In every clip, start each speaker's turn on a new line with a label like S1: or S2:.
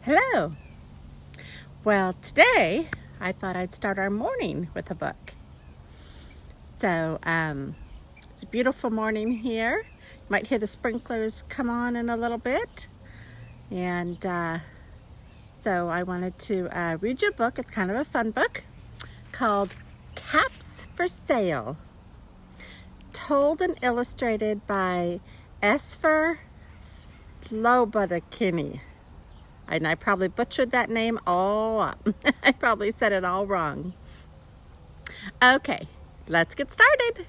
S1: Hello. Well, today I thought I'd start our morning with a book. It's a beautiful morning here. You might hear the sprinklers come on in a little bit. And so I wanted to read you a book. It's kind of a fun book called Caps for Sale, told and illustrated by Esfer Slobodakini. And I probably butchered that name all up. I probably said it all wrong. Okay, let's get started.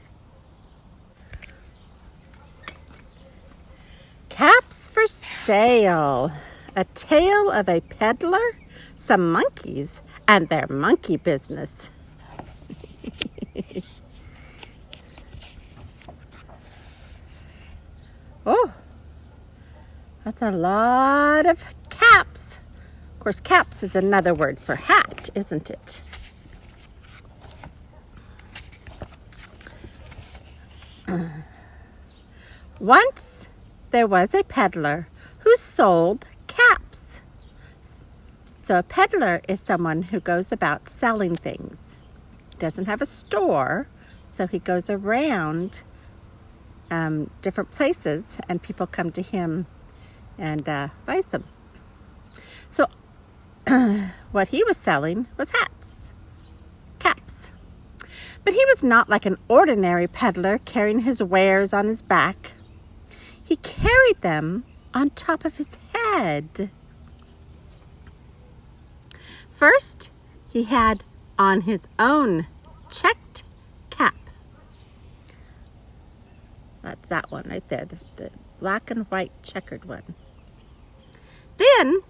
S1: Caps for Sale. A tale of a peddler, some monkeys, and their monkey business. Oh, that's a lot of caps. Of course, caps is another word for hat, isn't it? Once there was a peddler who sold caps. So a peddler is someone who goes about selling things. He doesn't have a store, so he goes around different places and people come to him and buys them. So what he was selling was hats, caps. But he was not like an ordinary peddler carrying his wares on his back. He carried them on top of his head. First, he had on his own checked cap. That's that one right there, the black and white checkered one. Then,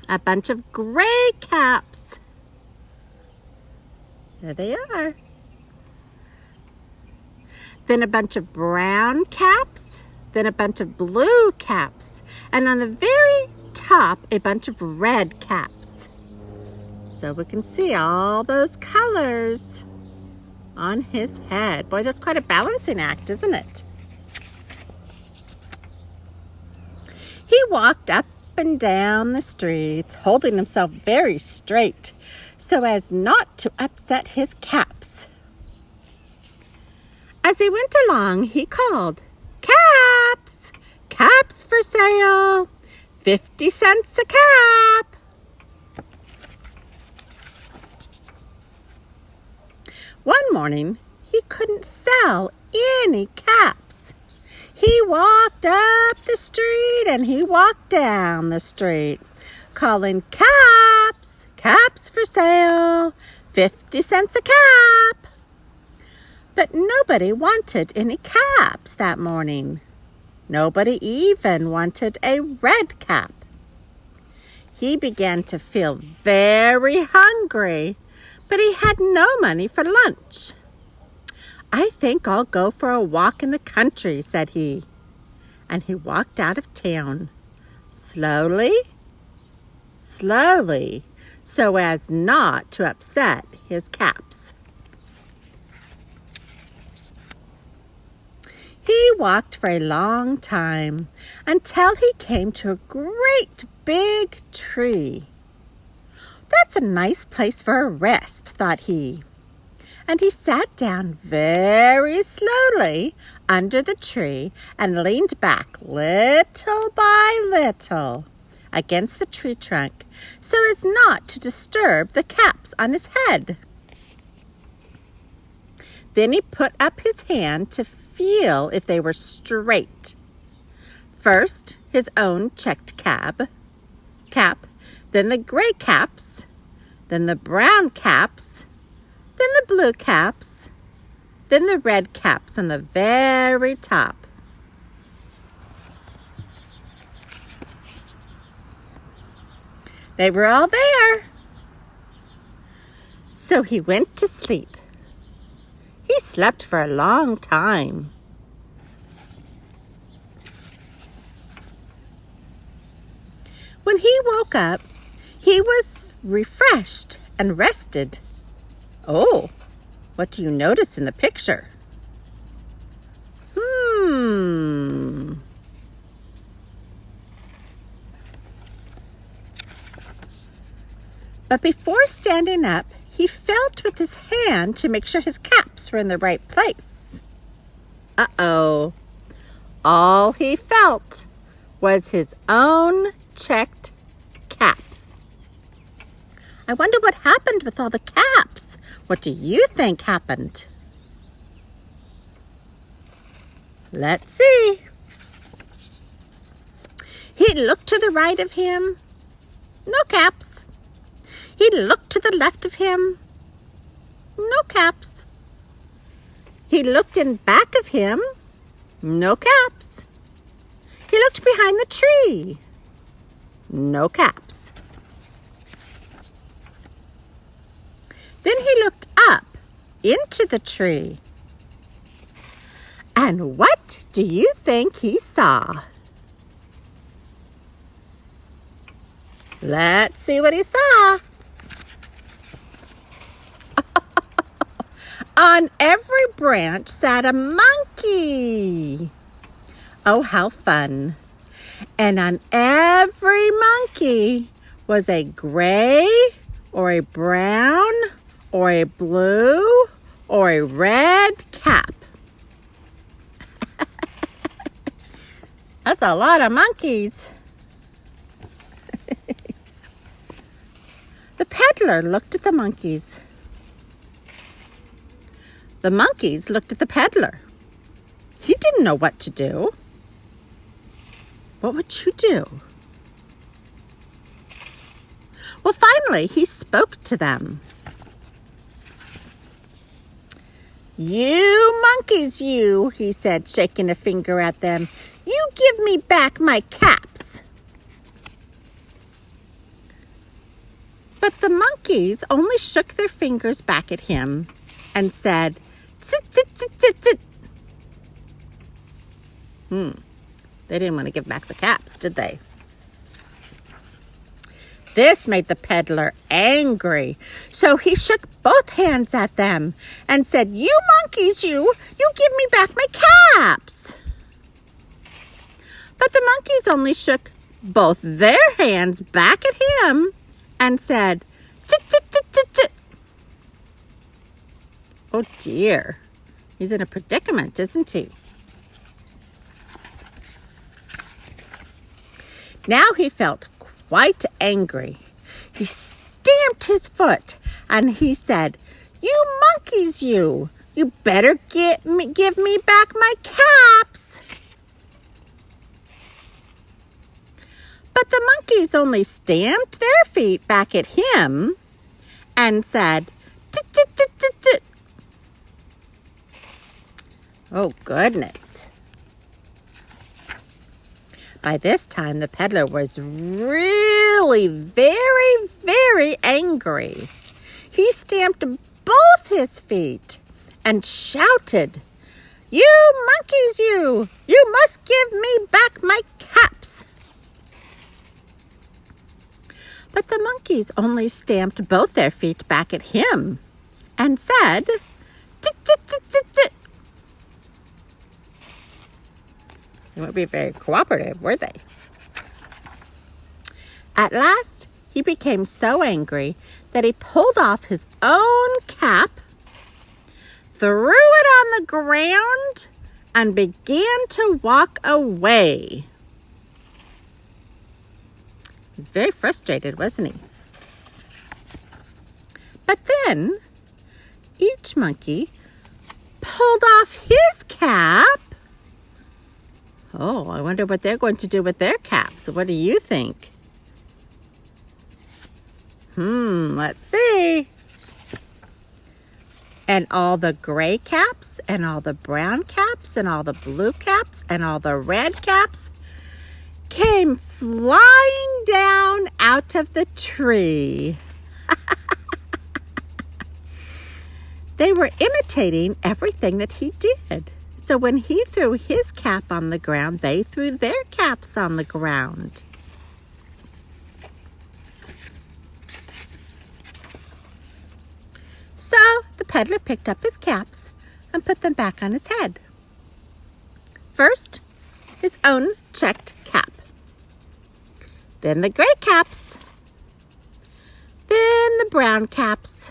S1: a bunch of gray caps. There they are. Then a bunch of brown caps. Then a bunch of blue caps. And on the very top, a bunch of red caps. So we can see all those colors on his head. Boy, that's quite a balancing act, isn't it? He walked up and down the streets, holding himself very straight so as not to upset his caps. As he went along, he called, "Caps! Caps for sale! 50 cents a cap!" One morning, he couldn't sell any caps. He walked up the street and he walked down the street, calling, "Caps! Caps for sale! 50 cents a cap!" But nobody wanted any caps that morning. Nobody even wanted a red cap. He began to feel very hungry, but he had no money for lunch. "I think I'll go for a walk in the country," said he. And he walked out of town, slowly, slowly, so as not to upset his caps. He walked for a long time until he came to a great big tree. "That's a nice place for a rest," thought he. And he sat down very slowly under the tree and leaned back little by little against the tree trunk so as not to disturb the caps on his head. Then he put up his hand to feel if they were straight. First, his own checked cap, then the gray caps, then the brown caps, then the blue caps, then the red caps on the very top. They were all there. So he went to sleep. He slept for a long time. When he woke up, he was refreshed and rested. Oh, what do you notice in the picture? But before standing up, he felt with his hand to make sure his caps were in the right place. Uh-oh. All he felt was his own checked cap. I wonder what happened with all the caps. What do you think happened? Let's see. He looked to the right of him. No caps. He looked to the left of him. No caps. He looked in back of him. No caps. He looked behind the tree. No caps. Then he looked up into the tree. And what do you think he saw? Let's see what he saw. On every branch sat a monkey. Oh, how fun. And on every monkey was a gray or a brown or a blue or a red cap. That's a lot of monkeys. The peddler looked at the monkeys. The monkeys looked at the peddler. He didn't know what to do. What would you do? Well, finally, he spoke to them. You monkeys, you, he said, shaking a finger at them. You give me back my caps. But the monkeys only shook their fingers back at him and said, "Sit, sit, sit, sit, sit." They didn't want to give back the caps, did they? This made the peddler angry, so he shook both hands at them and said, "You monkeys, you give me back my caps." But the monkeys only shook both their hands back at him and said, "Tit, tit, tit, tit, tit." Oh dear, he's in a predicament, isn't he? Now he felt quite angry. He stamped his foot and he said, "You monkeys, you better give me back my caps." But the monkeys only stamped their feet back at him and said, "Tit, tit, tit, tit, tit." Oh, goodness. By this time, the peddler was really very, very angry. He stamped both his feet and shouted, "You monkeys, you must give me back my caps." But the monkeys only stamped both their feet back at him and said, "Tit, tit, tit, tit, tit." They weren't being very cooperative, were they? At last, he became so angry that he pulled off his own cap, threw it on the ground, and began to walk away. He was very frustrated, wasn't he? But then, each monkey pulled off his cap. Oh, I wonder what they're going to do with their caps. What do you think? Let's see. And all the gray caps, and all the brown caps, and all the blue caps, and all the red caps came flying down out of the tree. They were imitating everything that he did. So when he threw his cap on the ground, they threw their caps on the ground. So the peddler picked up his caps and put them back on his head. First, his own checked cap. Then the gray caps. Then brown caps,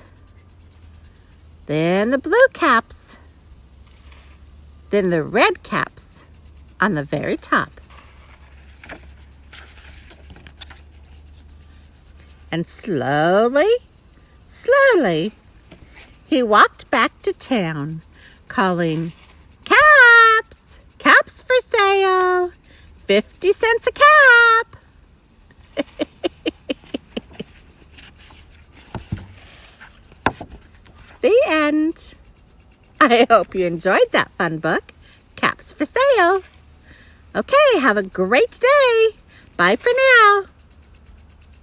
S1: then the blue caps, then the red caps on the very top. And slowly, he walked back to town, calling, "Caps! Caps for sale! 50 cents a cap!" The end. I hope you enjoyed that fun book, Caps for Sale. Okay, have a great day. Bye for now.